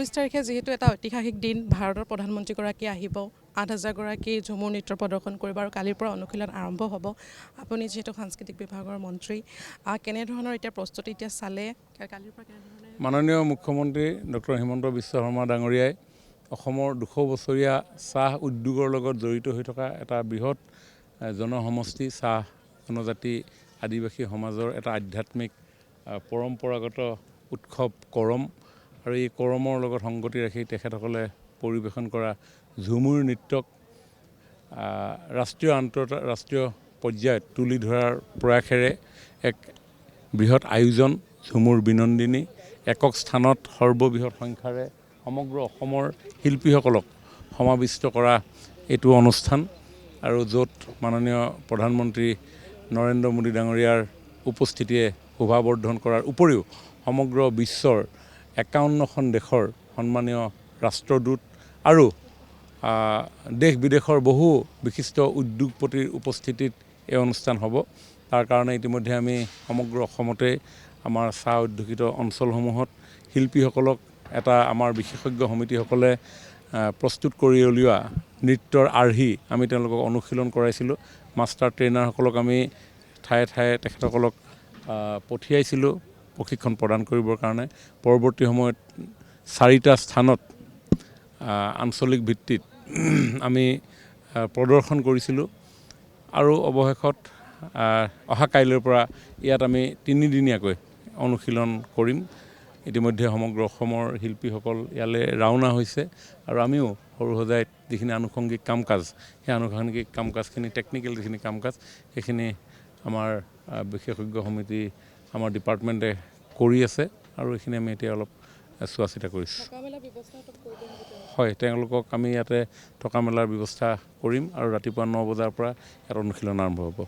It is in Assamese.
29 তাৰিখে যিহেতু এটা ঐতিহাসিক দিন, ভাৰতৰ প্ৰধানমন্ত্ৰীগৰাকী আহিব, 8,000 গৰাকী ঝুমুৰ নৃত্য প্ৰদৰ্শন কৰিব আৰু কালিৰ পৰা অনুশীলন আৰম্ভ হ'ব। আপুনি যিহেতু সাংস্কৃতিক বিভাগৰ মন্ত্ৰী, কেনেধৰণৰ এতিয়া প্ৰস্তুতি এতিয়া চালে কালিৰ পৰা কেনেধৰণে? মাননীয় মুখ্যমন্ত্ৰী ডক্টৰ হিমন্ত বিশ্ব শৰ্মা ডাঙৰীয়াই অসমৰ 200 বছৰীয়া চাহ উদ্যোগৰ লগত জড়িত হৈ থকা এটা বৃহৎ জনসমষ্টি চাহ জনজাতি আদিবাসী সমাজৰ এটা আধ্যাত্মিক পৰম্পৰাগত উৎসৱ কৰম, আৰু এই কৰমৰ লগত সংগতি ৰাখি তেখেতসকলে পৰিৱেশন কৰা ঝুমুৰ নৃত্যক ৰাষ্ট্ৰীয় আন্তঃৰাষ্ট্ৰীয় পৰ্যায়ত তুলি ধৰাৰ প্ৰয়াসেৰে এক বৃহৎ আয়োজন ঝুমুৰ বিনন্দিনী একক স্থানত সৰ্ববৃহৎ সংখ্যাৰে সমগ্ৰ অসমৰ শিল্পীসকলক সমাবিষ্ট কৰা এইটো অনুষ্ঠান, আৰু য'ত মাননীয় প্ৰধানমন্ত্ৰী নৰেন্দ্ৰ মোদী ডাঙৰীয়াৰ উপস্থিতিয়ে শোভাবৰ্ধন কৰাৰ উপৰিও সমগ্ৰ বিশ্বৰ 51খন দেশৰ সন্মানীয় ৰাষ্ট্ৰদূত আৰু দেশ বিদেশৰ বহু বিশিষ্ট উদ্যোগপতিৰ উপস্থিতিত এই অনুষ্ঠান হ'ব। তাৰ কাৰণে ইতিমধ্যে আমি সমগ্ৰ অসমতে আমাৰ চাহ উদ্যোগিত অঞ্চলসমূহত শিল্পীসকলক এটা আমাৰ বিশেষজ্ঞ সমিতিসকলে প্ৰস্তুত কৰি উলিওৱা নৃত্যৰ আৰ্হি আমি তেওঁলোকক অনুশীলন কৰাইছিলোঁ। মাষ্টাৰ ট্ৰেইনাৰসকলক আমি ঠায়ে ঠায়ে তেখেতসকলক পঠিয়াইছিলোঁ প্ৰশিক্ষণ প্ৰদান কৰিবৰ কাৰণে। পৰৱৰ্তী সময়ত 4টা স্থানত আঞ্চলিক ভিত্তিত আমি প্ৰদৰ্শন কৰিছিলোঁ, আৰু অৱশেষত অহা কাইলৈৰ পৰা ইয়াত আমি 3দিনীয়াকৈ অনুশীলন কৰিম। ইতিমধ্যে সমগ্ৰ অসমৰ শিল্পীসকল ইয়ালৈ ৰাওনা হৈছে, আৰু আমিও সৰু সজাইত যিখিনি আনুষংগিক কাম কাজ, সেই আনুষংগিক কাম কাজখিনি টেকনিকেল যিখিনি কাম কাজ সেইখিনি আমাৰ বিশেষজ্ঞ সমিতি আমাৰ ডিপাৰ্টমেণ্টে কৰি আছে, আৰু এইখিনি আমি এতিয়া অলপ চোৱা চিতা কৰিছোঁ। হয়, তেওঁলোকক আমি ইয়াতে থকা মেলাৰ ব্যৱস্থা কৰিম, আৰু ৰাতিপুৱা 9 বজাৰ পৰা ইয়াত অনুশীলন আৰম্ভ হ'ব।